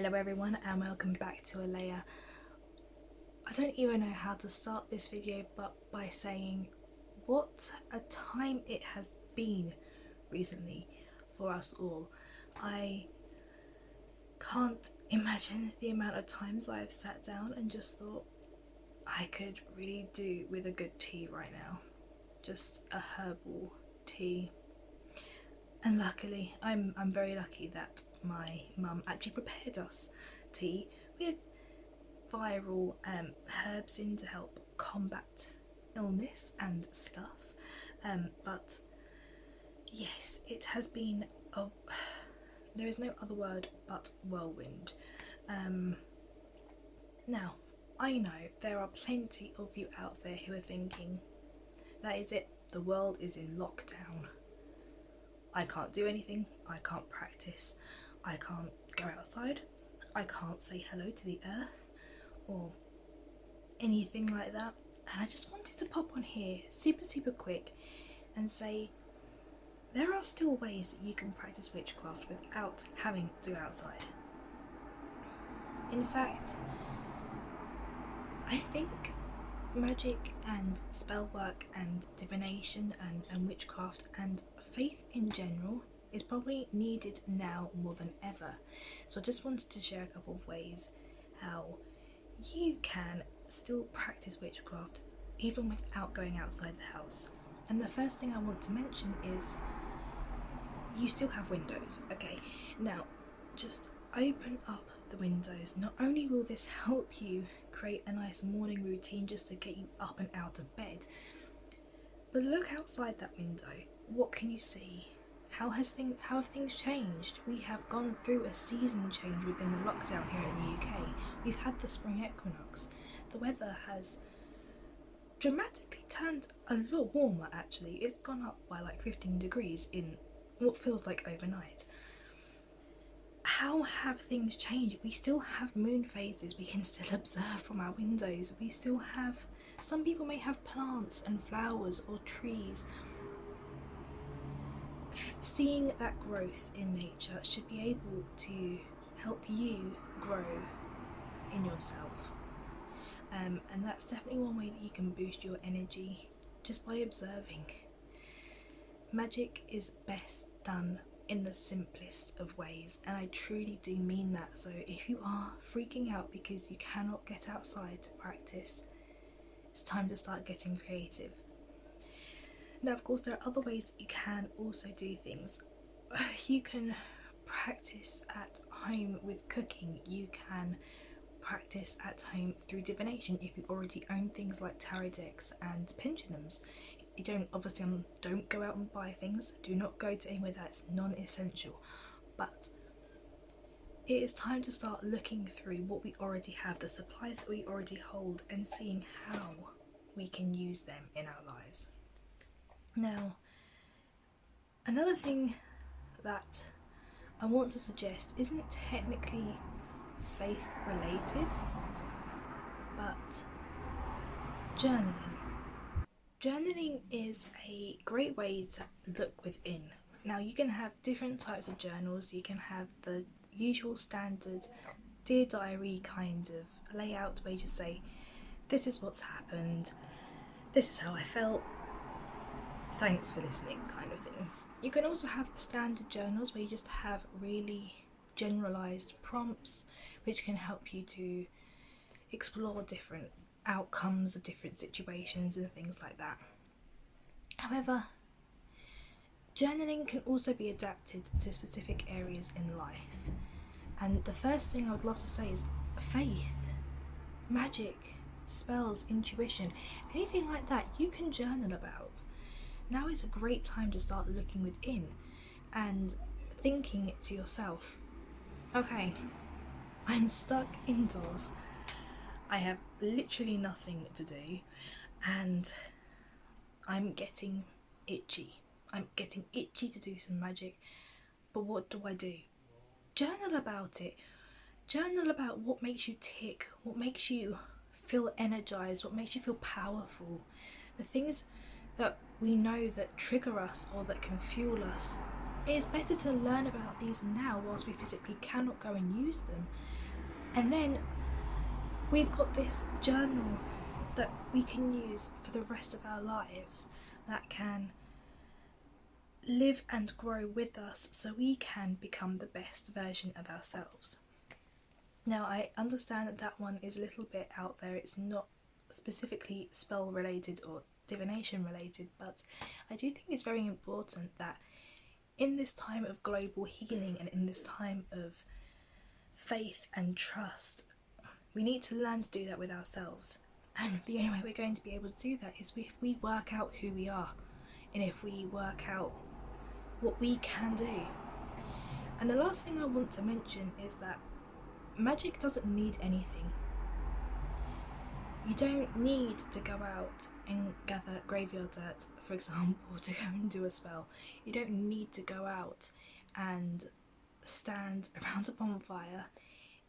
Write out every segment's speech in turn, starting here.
Hello everyone and welcome back to Elleiah. I don't even know how to start this video but by saying what a time it has been recently for us all. I can't imagine the amount of times I've sat down and just thought I could really do with a good tea right now. Just a herbal tea. And luckily, I'm very lucky that my mum actually prepared us tea with viral herbs in to help combat illness and stuff. But yes, it has been there is no other word but whirlwind. Now, I know there are plenty of you out there who are thinking, that is it, the world is in lockdown. I can't do anything, I can't practice, I can't go outside, I can't say hello to the earth or anything like that. And I just wanted to pop on here super quick and say there are still ways that you can practice witchcraft without having to go outside. In fact, I think magic and spell work and divination and witchcraft and faith in general is probably needed now more than ever. So I just wanted to share a couple of ways how you can still practice witchcraft even without going outside the house. And the first thing I want to mention is you still have windows, okay? Now, just open up the windows. Not only will this help you create a nice morning routine just to get you up and out of bed, but look outside that window. What can you see? How have things changed? We have gone through a season change within the lockdown here in the UK. We've had the spring equinox. The weather has dramatically turned a lot warmer actually. It's gone up by like 15 degrees in what feels like overnight. How have things changed? We still have moon phases we can still observe from our windows. We still have, some people may have plants and flowers or trees. Seeing that growth in nature should be able to help you grow in yourself. And that's definitely one way that you can boost your energy, just by observing. Magic is best done in the simplest of ways, and I truly do mean that. So if you are freaking out because you cannot get outside to practice, it's time to start getting creative. Now, of course, there are other ways that you can also do things. You can practice at home with cooking. You can practice at home through divination if you already own things like tarot decks and pendulums. You don't go out and buy things. Do not go to anywhere that's non-essential. But it is time to start looking through what we already have, the supplies that we already hold, and seeing how we can use them in our lives. Now, another thing that I want to suggest isn't technically faith related, but journaling. Journaling is a great way to look within. Now, you can have different types of journals. You can have the usual standard Dear Diary kind of layout where you just say, this is what's happened, this is how I felt, thanks for listening kind of thing. You can also have standard journals where you just have really generalized prompts which can help you to explore different outcomes of different situations and things like that. However, journaling can also be adapted to specific areas in life. And the first thing I would love to say is faith, magic, spells, intuition, anything like that you can journal about. Now is a great time to start looking within and thinking to yourself, okay, I'm stuck indoors. I have literally nothing to do and I'm getting itchy. I'm getting itchy to do some magic, but what do I do? Journal about it. Journal about what makes you tick, what makes you feel energized, what makes you feel powerful. The things that we know that trigger us or that can fuel us it's better to learn about these now whilst we physically cannot go and use them. And then we've got this journal that we can use for the rest of our lives that can live and grow with us so we can become the best version of ourselves. Now, I understand that that one is a little bit out there. It's not specifically spell related or divination related, but I do think it's very important that in this time of global healing and in this time of faith and trust, we need to learn to do that with ourselves. And the only way we're going to be able to do that is if we work out who we are and if we work out what we can do. And the last thing I want to mention is that magic doesn't need anything. You don't need to go out and gather graveyard dirt, for example, to go and do a spell. You don't need to go out and stand around a bonfire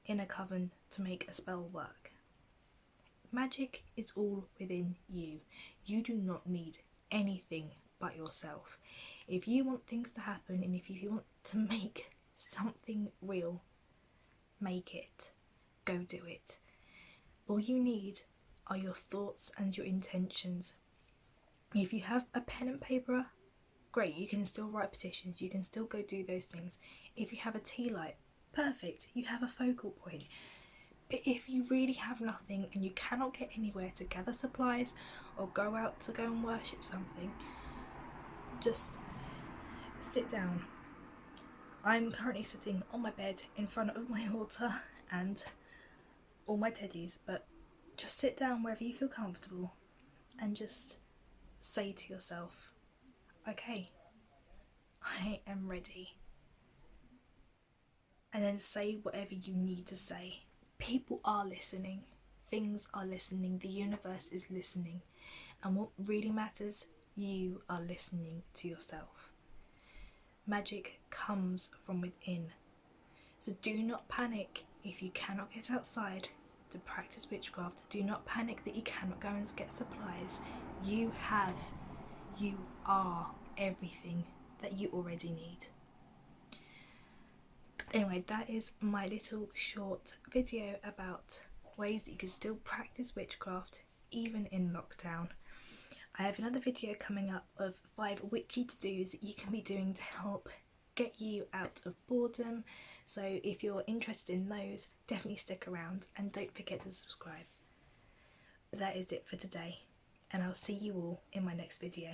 in a coven to make a spell work. Magic is all within you. You do not need anything but yourself. If you want things to happen and if you want to make something real, make it. Go do it. All you need are your thoughts and your intentions. If you have a pen and paper, great, you can still write petitions, you can still go do those things. If you have a tea light, perfect, you have a focal point. But if you really have nothing and you cannot get anywhere to gather supplies or go out to go and worship something, just sit down. I'm currently sitting on my bed in front of my altar and all my teddies, but just sit down wherever you feel comfortable and just say to yourself, okay, I am ready. And then say whatever you need to say. People are listening, things are listening, the universe is listening, and what really matters, you are listening to yourself. Magic comes from within, so do not panic if you cannot get outside to practice witchcraft. Do not panic that you cannot go and get supplies. You are everything that you already need. Anyway, that is my little short video about ways that you can still practice witchcraft even in lockdown. I have another video coming up of 5 witchy to-dos that you can be doing to help get you out of boredom. So if you're interested in those, definitely stick around and don't forget to subscribe. But that is it for today, and I'll see you all in my next video.